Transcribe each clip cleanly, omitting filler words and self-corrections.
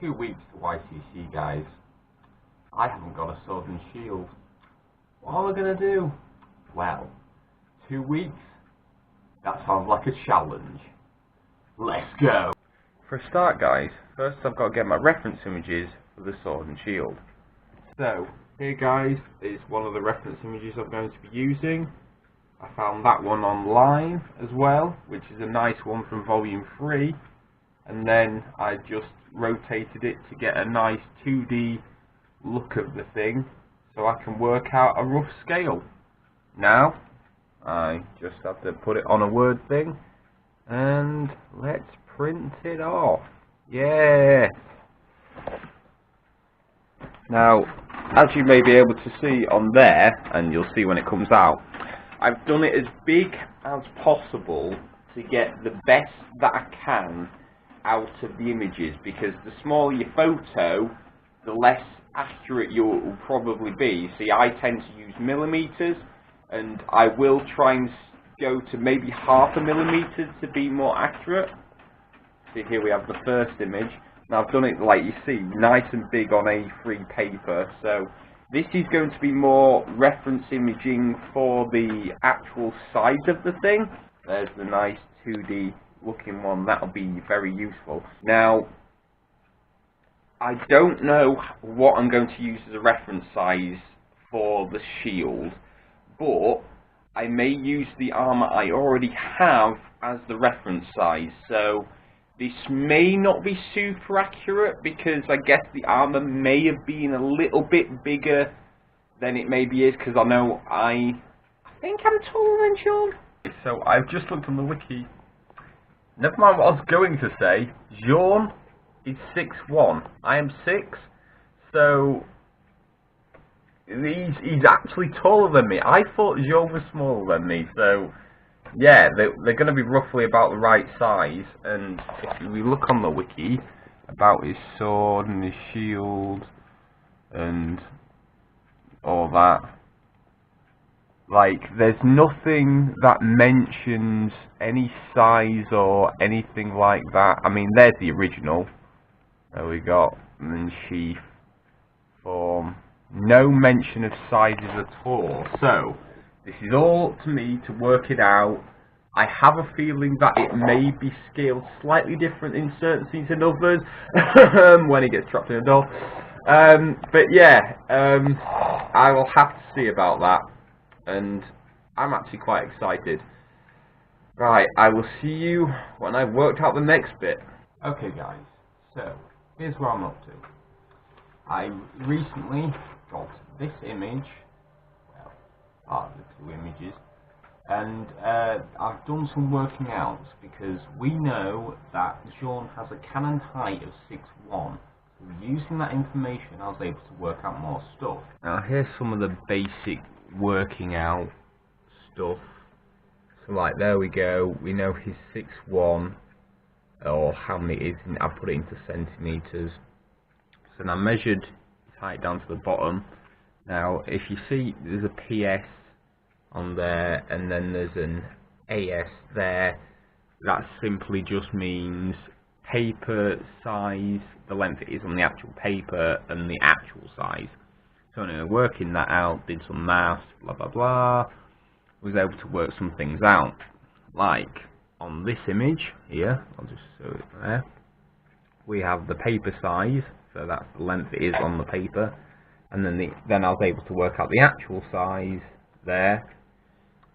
2 weeks to YCC, guys. I haven't got a sword and shield. What am I going to do? Well, 2 weeks? That sounds like a challenge. Let's go! For a start, guys, first I've got to get my reference images for the sword and shield. So, here guys is one of the reference images I'm going to be using. I found that one online as well, which is a nice one from volume 3. And then I just rotated it to get a nice 2D look of the thing, so I can work out a rough scale. Now, I just have to put it on a Word thing, and let's print it off. Yeah! Now, as you may be able to see on there, and you'll see when it comes out, I've done it as big as possible to get the best that I can out of the images, because the smaller your photo, the less accurate you will probably be. See, I tend to use millimeters, and I will try and go to maybe 0.5 millimeters to be more accurate. See, here we have the first image. Now I've done it, like you see, nice and big on A3 paper, so this is going to be more reference imaging for the actual size of the thing. There's the nice 2D looking one, that'll be very useful. Now, I don't know what I'm going to use as a reference size for the shield, but I may use the armour I already have as the reference size. So this may not be super accurate, because I guess the armour may have been a little bit bigger than it maybe is, because I know I think I'm taller than Jaune. So I've just looked on the wiki. Never mind what I was going to say. Jaune is 6'1". I am 6, so he's actually taller than me. I thought Jaune was smaller than me, so yeah, they're going to be roughly about the right size. And if we look on the wiki about his sword and his shield and all that, like, there's nothing that mentions any size or anything like that. I mean, there's the original. There we got, and then sheath, form. No mention of sizes at all. So, this is all up to me to work it out. I have a feeling that it may be scaled slightly different in certain scenes than others, when he gets trapped in a door. But yeah, I will have to see about that. And I'm actually quite excited. Right, I will see you when I've worked out the next bit. Okay guys, so here's what I'm up to. I recently got this image, well, part of the 2 images, and I've done some working out, because we know that Jaune has a cannon height of 6'1". So using that information, I was able to work out more stuff. Now here's some of the basic working out stuff. So like, there we go, we know he's 6'1", or how many it is, and I put it into centimeters. So now I measured his height down to the bottom. Now if you see, there's a PS on there, and then there's an AS there. That simply just means paper size, the length it is on the actual paper, and the actual size. So anyway, working that out, did some maths, blah blah blah, was able to work some things out. Like, on this image here, I'll just show it there, we have the paper size, so that's the length it is on the paper, and then I was able to work out the actual size there,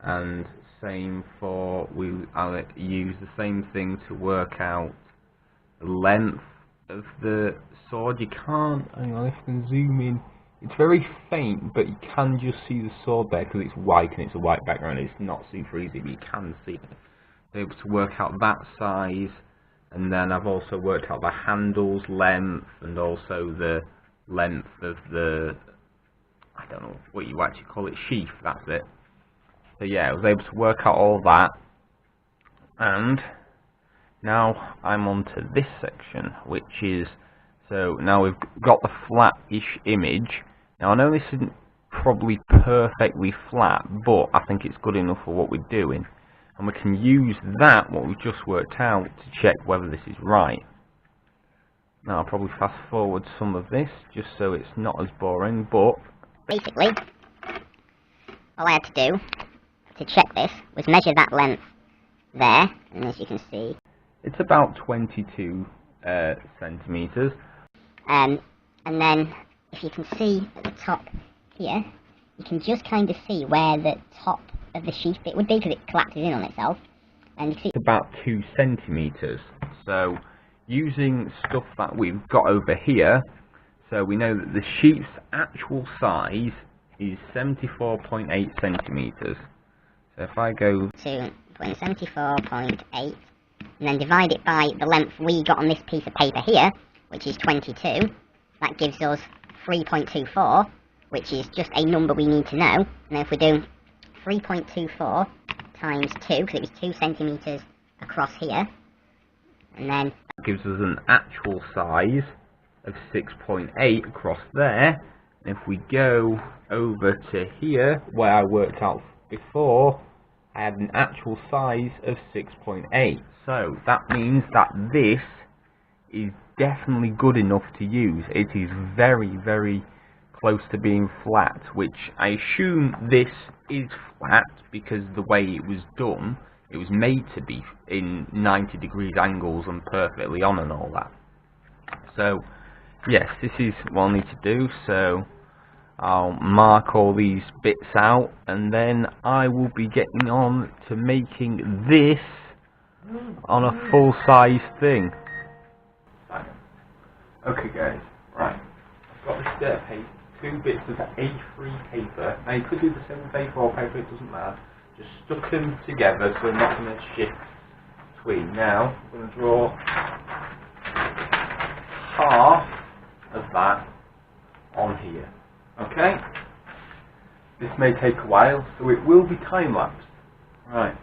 and same for, I'll use the same thing to work out the length of the sword. You can't, hang on, if I can zoom in, it's very faint, but you can just see the sword there because it's white and it's a white background. It's not super easy, but you can see it. I'm able to work out that size, and then I've also worked out the handle's length and also the length of the, I don't know what you actually call it, sheath, that's it. So yeah, I was able to work out all that, and now I'm on to this section, which is, so now we've got the flat-ish image. Now I know this isn't probably perfectly flat, but I think it's good enough for what we're doing. And we can use that, what we've just worked out, to check whether this is right. Now I'll probably fast forward some of this just so it's not as boring, but basically all I had to do to check this was measure that length there, and as you can see it's about 22 centimeters. And then if you can see at the top here, you can just kind of see where the top of the sheath bit would be, because it collapses in on itself. And you see It's about 2 centimeters. So using stuff that we've got over here, so we know that the sheath's actual size is 74.8 centimeters. So if I go to 74.8 and then divide it by the length we got on this piece of paper here, which is 22, that gives us 3.24, which is just a number we need to know. And if we do 3.24 times 2, because it was 2 centimeters across here, and then that gives us an actual size of 6.8 across there. And if we go over to here, where I worked out before, I had an actual size of 6.8. So that means that this is definitely good enough to use. It is very, very close to being flat, which I assume this is flat because the way it was done, it was made to be in 90 degrees angles and perfectly on and all that. So yes, this is what I need to do. So I'll mark all these bits out, and then I will be getting on to making this on a full-size thing. Okay guys, right, I've got this bit of paper, 2 bits of A3 paper. Now you could do the same with A4 paper, it doesn't matter. Just stuck them together so they're not going to shift between. Now, I'm going to draw half of that on here. Okay? This may take a while, so it will be time-lapsed. Right.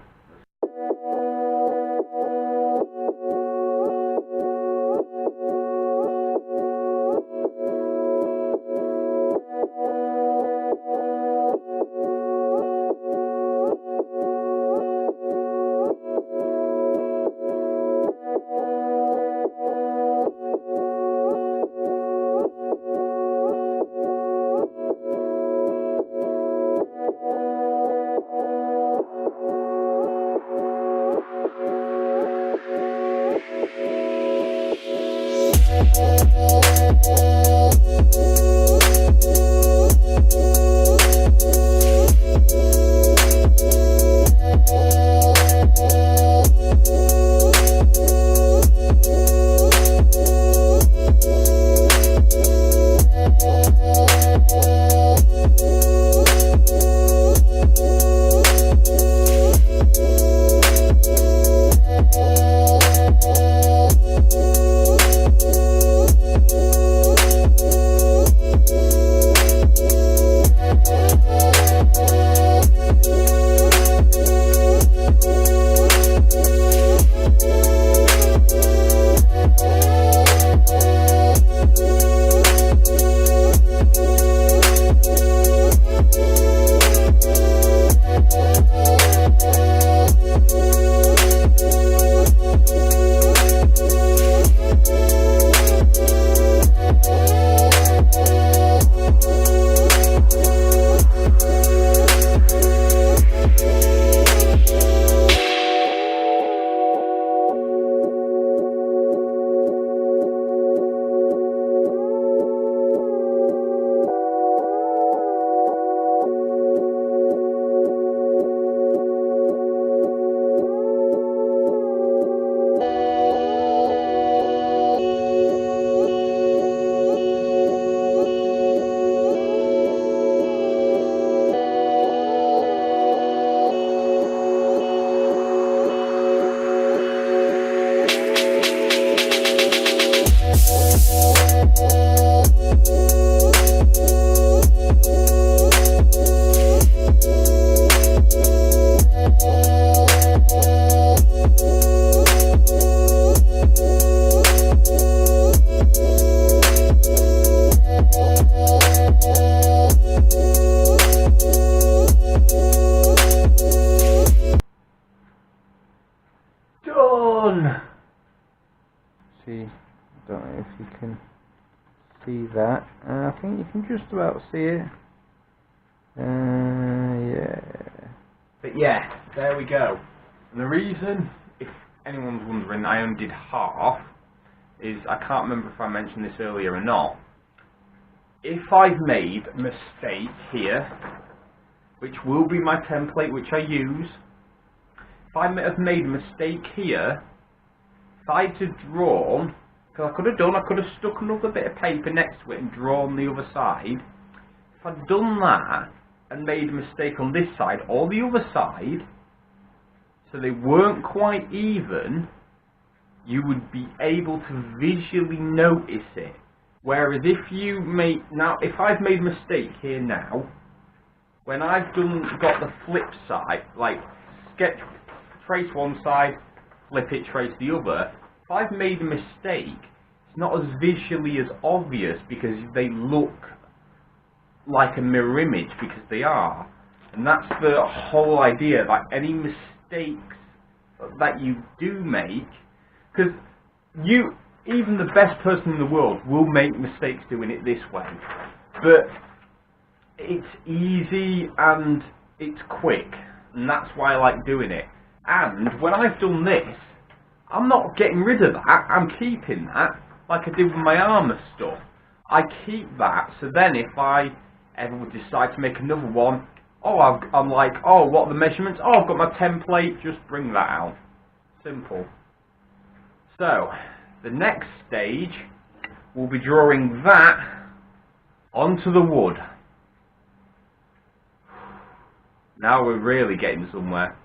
don't know if you can see that. I think you can just about see it. Yeah. But yeah, there we go. And the reason, if anyone's wondering, I only did half, is I can't remember if I mentioned this earlier or not. If I've made a mistake here, which will be my template which I use, if I have made a mistake here, if I had drawn, because I could have stuck another bit of paper next to it and drawn the other side. If I'd done that and made a mistake on this side or the other side, so they weren't quite even, you would be able to visually notice it. Whereas if you make, now if I've made a mistake here now, when I've got the flip side, like trace one side, flip it, trace the other, if I've made a mistake, it's not as visually as obvious because they look like a mirror image, because they are. And that's the whole idea, like any mistakes that you do make, because even the best person in the world will make mistakes doing it this way, but it's easy and it's quick, and that's why I like doing it. And when I've done this, I'm not getting rid of that, I'm keeping that, like I did with my armour stuff. I keep that, so then if I ever would decide to make another one, I'm like, oh, what are the measurements? Oh, I've got my template, just bring that out. Simple. So, the next stage, we'll be drawing that onto the wood. Now we're really getting somewhere.